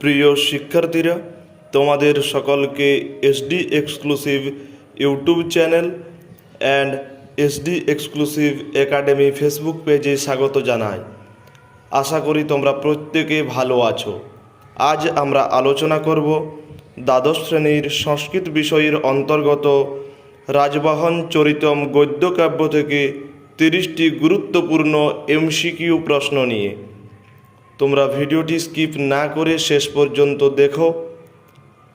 প্রিয় শিক্ষার্থীরা, তোমাদের সকলকে SD exclusive YouTube channel and SD exclusive academy Facebook পেজে স্বাগত জানাই। আশা করি তোমরা প্রত্যেকে ভালো আছো। আজ আমরা আলোচনা করব দ্বাদশ শ্রেণীর সংস্কৃত বিষয়ের অন্তর্গত রাজবাহন চরিতম গদ্যকাব্য থেকে 30টি গুরুত্বপূর্ণ এমসিকিউ প্রশ্ন নিয়ে। তোমরা ভিডিওটি স্কিপ না করে শেষ পর্যন্ত দেখো।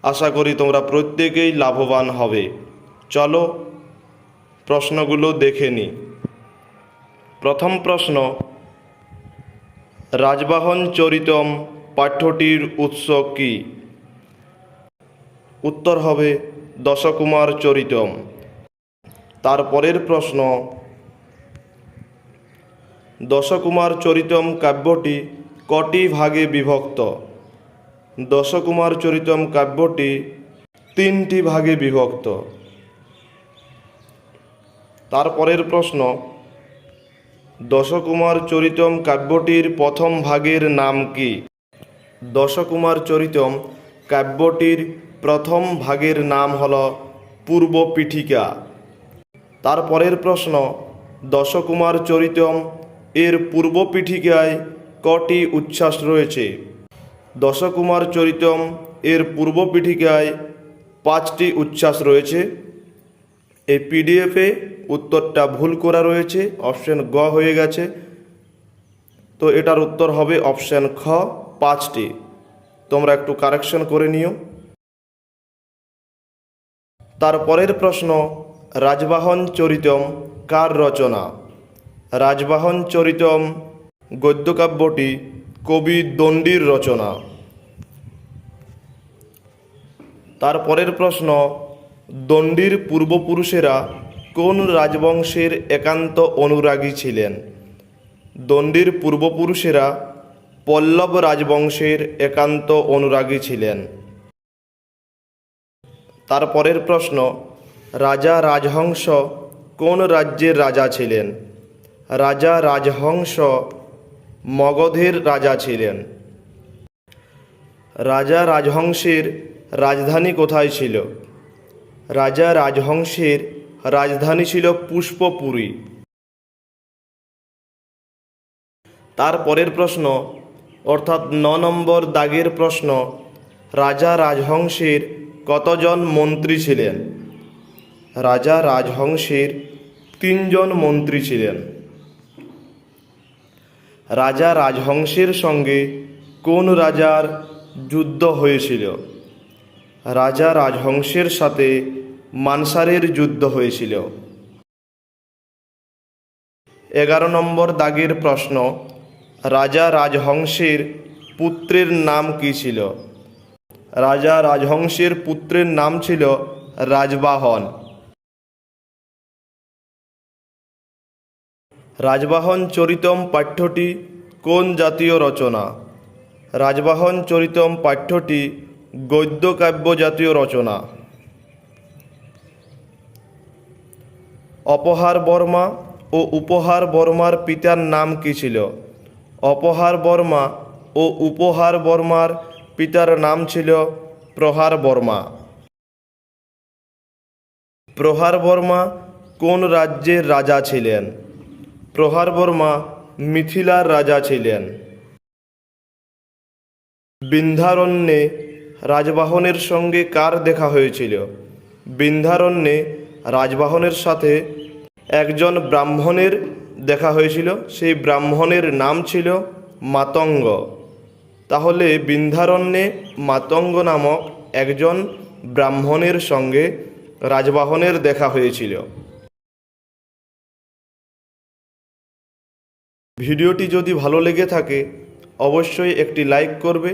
আশা করি তোমরা প্রত্যেকেই লাভবান হবে। চলো প্রশ্নগুলো দেখে নিই। প্রথম প্রশ্ন, রাজবাহন চরিতম পাঠ্যটির উৎস কী? উত্তর হবে দশকুমার চরিতম। তারপরের প্রশ্ন, দশকুমার চরিতম কাব্যটি কটি ভাগে বিভক্ত? দশকুমার চরিতম কাব্যটি 3টি ভাগে বিভক্ত। তারপরের প্রশ্ন, দশকুমার চরিতম কাব্যটির প্রথম ভাগের নাম কি? দশকুমার চরিতম কাব্যটির প্রথম ভাগের নাম হল পূর্ব পীঠিকা। তারপরের প্রশ্ন, দশকুমার চরিতম এর পূর্ব পীঠিকায় কটি উচ্ছ্বাস রয়েছে? দশকুমার চরিতম এর পূর্ব পীঠিকায় 5টি উচ্ছ্বাস রয়েছে। এই পিডিএফে উত্তরটা ভুল করা রয়েছে, অপশন গ হয়ে গেছে, তো এটার উত্তর হবে অপশন খ, 5টি। তোমরা একটু কারেকশন করে নিও। তারপরের প্রশ্ন, রাজবাহন চরিতম কার রচনা? রাজবাহন চরিতম গদ্যকাব্যটি কবি দণ্ডির রচনা। তারপরের প্রশ্ন, দণ্ডির পূর্বপুরুষেরা কোন রাজবংশের একান্ত অনুরাগী ছিলেন? দণ্ডির পূর্বপুরুষেরা পল্লব রাজবংশের একান্ত অনুরাগী ছিলেন। তারপরের প্রশ্ন, রাজা রাজহংস কোন রাজ্যের রাজা ছিলেন? রাজা রাজহংস মগধের রাজা ছিলেন। রাজা রাজহংসের রাজধানী কোথায় ছিল? রাজা রাজহংসের রাজধানী ছিল পুষ্পপুরী। তারপরের প্রশ্ন অর্থাৎ 9 নম্বর দাগের প্রশ্ন, রাজা রাজহংসের কতজন মন্ত্রী ছিলেন? রাজা রাজহংসের 3 জন মন্ত্রী ছিলেন। রাজা রাজহংসের সঙ্গে কোন রাজার যুদ্ধ হয়েছিল? রাজা রাজহংসের সাথে মানসারের যুদ্ধ হয়েছিল। 11 নম্বর দাগের প্রশ্ন, রাজা রাজহংসের পুত্রের নাম কী ছিল? রাজা রাজহংসের পুত্রের নাম ছিল রাজবাহন। রাজবাহন চরিতম পাঠ্যটি কোন জাতীয় রচনা? রাজবাহন চরিতম পাঠ্যটি গদ্যকাব্য জাতীয় রচনা। অপহার বর্মা ও উপহার বর্মার পিতার নাম কী ছিল? অপহার বর্মা ও উপহার বর্মার পিতার নাম ছিল প্রহার বর্মা। প্রহার বর্মা কোন রাজ্যের রাজা ছিলেন? প্রহার বর্মা মিথিলার রাজা ছিলেন। বিন্ধ্যারণ্যে রাজবাহনের সঙ্গে কার দেখা হয়েছিল? বিন্ধ্যারণ্যে রাজবাহনের সাথে একজন ব্রাহ্মণের দেখা হয়েছিল, সেই ব্রাহ্মণের নাম ছিল মাতঙ্গ। তাহলে বিন্ধ্যারণ্যে মাতঙ্গ নামক একজন ব্রাহ্মণের সঙ্গে রাজবাহনের দেখা হয়েছিল। ভিডিওটি যদি ভালো লেগে থাকে অবশ্যই একটি লাইক করবে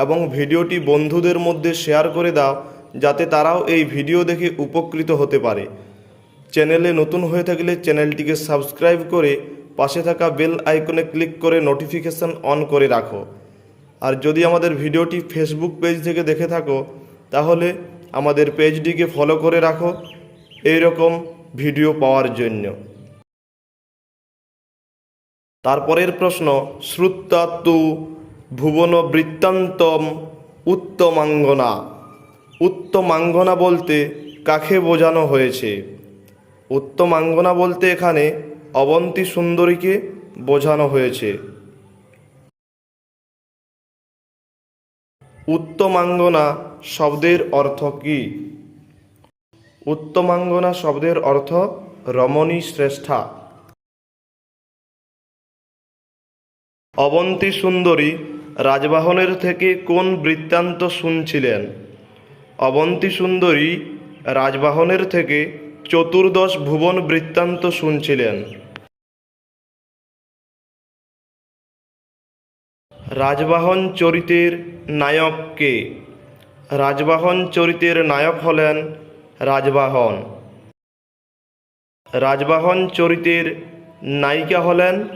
এবং ভিডিওটি বন্ধুদের মধ্যে শেয়ার করে দাও, যাতে তারাও এই ভিডিও দেখে উপকৃত হতে পারে। চ্যানেলে নতুন হয়ে থাকলে চ্যানেলটিকে সাবস্ক্রাইব করে পাশে থাকা বেল আইকনে ক্লিক করে নোটিফিকেশান অন করে রাখো। আর যদি আমাদের ভিডিওটি ফেসবুক পেজ থেকে দেখে থাকো তাহলে আমাদের পেজটিকে ফলো করে রাখো এই রকম ভিডিও পাওয়ার জন্য। তারপরের প্রশ্ন, শ্রুত্বা তু ভুবন বৃত্তান্তম উত্তমাঙ্গনা। উত্তমাঙ্গনা বলতে কাকে বোঝানো হয়েছে? উত্তমাঙ্গনা বলতে এখানে অবন্তী সুন্দরীকে বোঝানো হয়েছে। উত্তমাঙ্গনা শব্দের অর্থ কী? উত্তমাঙ্গনা শব্দের অর্থ রমণী শ্রেষ্ঠা। অবন্তী সুন্দরী রাজবাহনের থেকে কোন বৃত্তান্ত শুনছিলেন? অবন্তী সুন্দরী রাজবাহনের থেকে চতুর্দশ ভুবন বৃত্তান্ত শুনছিলেন। রাজবাহন চরিতের নায়ক কে? রাজবাহন চরিতের নায়ক হলেন রাজবাহন। রাজবাহন চরিতের নায়িকা হলেন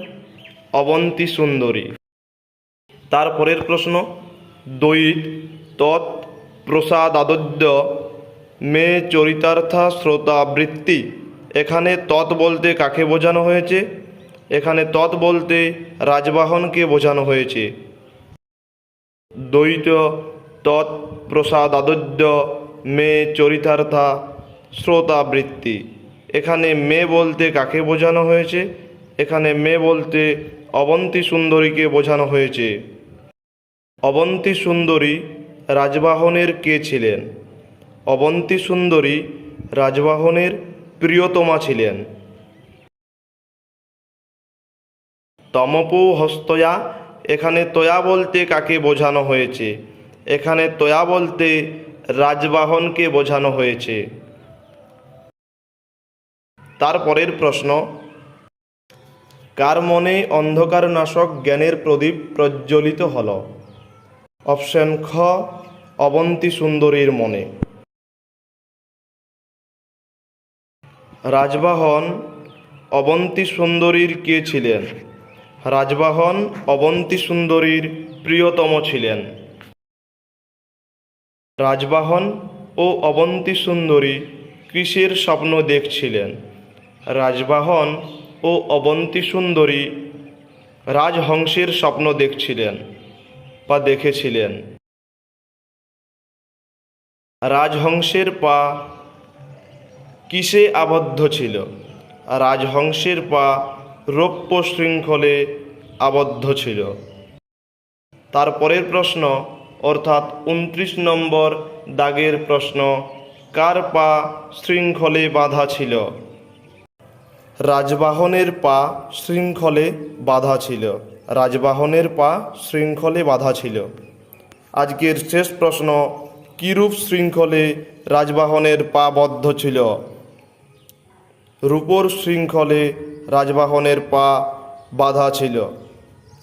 অবন্তী সুন্দরী। তারপরের প্রশ্ন, দ্বৈত তৎ প্রসাদাদ্য মে চরিতার্থা শ্রোতাবৃত্তি। এখানে তৎ বলতে কাকে বোঝানো হয়েছে? এখানে তৎ বলতে রাজবাহনকে বোঝানো হয়েছে। দ্বৈত তৎ প্রসাদাদ্য মে চরিতার্থা শ্রোতাবৃত্তি। এখানে মে বলতে কাকে বোঝানো হয়েছে? এখানে মে বলতে অবন্তী সুন্দরীকে বোঝানো হয়েছে। অবন্তী সুন্দরী রাজবাহনের কে ছিলেন? অবন্তী সুন্দরী রাজবাহনের প্রিয়তমা ছিলেন। তমপো হস্তয়া। এখানে তয়া বলতে কাকে বোঝানো হয়েছে? এখানে তয়া বলতে রাজবাহনকে বোঝানো হয়েছে। তারপরের প্রশ্ন, কার মনে অন্ধকারনাশক জ্ঞানের প্রদীপ প্রজ্বলিত হল? অপশন খ, অবন্তী সুন্দরীর মনে। রাজবাহন অবন্তী সুন্দরীর কে ছিলেন? রাজবাহন অবন্তী সুন্দরীর প্রিয়তম ছিলেন। রাজবাহন ও অবন্তী সুন্দরী কিসের স্বপ্ন দেখছিলেন? রাজবাহন ও অবন্তী সুন্দরী রাজহংসের স্বপ্ন দেখছিলেন বা দেখেছিলেন। রাজহংসের পা কিসে আবদ্ধ ছিল? রাজহংসের পা রৌপ্য শৃঙ্খলে আবদ্ধ ছিল। তারপরের প্রশ্ন অর্থাৎ 29 নম্বর দাগের প্রশ্ন, কার পা শৃঙ্খলে বাঁধা ছিল? রাজবাহনের পা শৃঙ্খলে বাঁধা ছিল। রাজবাহনের পা শৃঙ্খলে বাঁধা ছিল। আজকের শেষ প্রশ্ন, কিরূপ শৃঙ্খলে রাজবাহনের পা বদ্ধ ছিল? রূপোর শৃঙ্খলে রাজবাহনের পা বাঁধা ছিল।